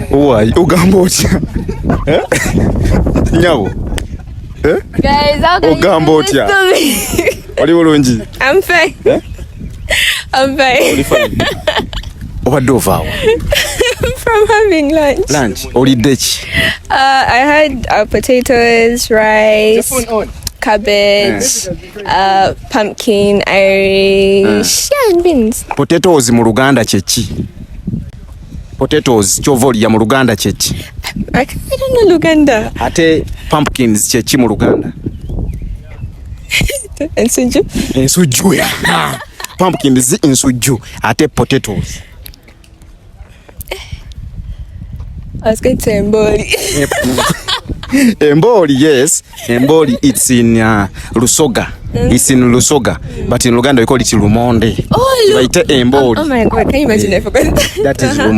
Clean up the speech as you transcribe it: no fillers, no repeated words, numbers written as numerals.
Why? Ugamba otya? Nyabo. Guys, how can Ugamba otya? Oli bulungi? I'm fine. I'm fine. Oli fine. Obadde ovaawa? From having lunch. Lunch. Olidde ki? I had potatoes, rice, cabbage, pumpkin, Irish, and beans. Potatoes mu Luganda kye ki? Potatoes kyova olya mu Luganda kye ki? I don't know Luganda. Ate pumpkins kye ki mu Luganda? Ensujju. Ensujju ya. Pumpkins ensujju. Ate potatoes. I was going to say Mboli. Emboli, yes. Emboli, it's in Lusoga. It's in Lusoga. But in Luganda we call it Lumonde. Oh, Emboli. oh my God, can you imagine I forgot that? That is Lumonde.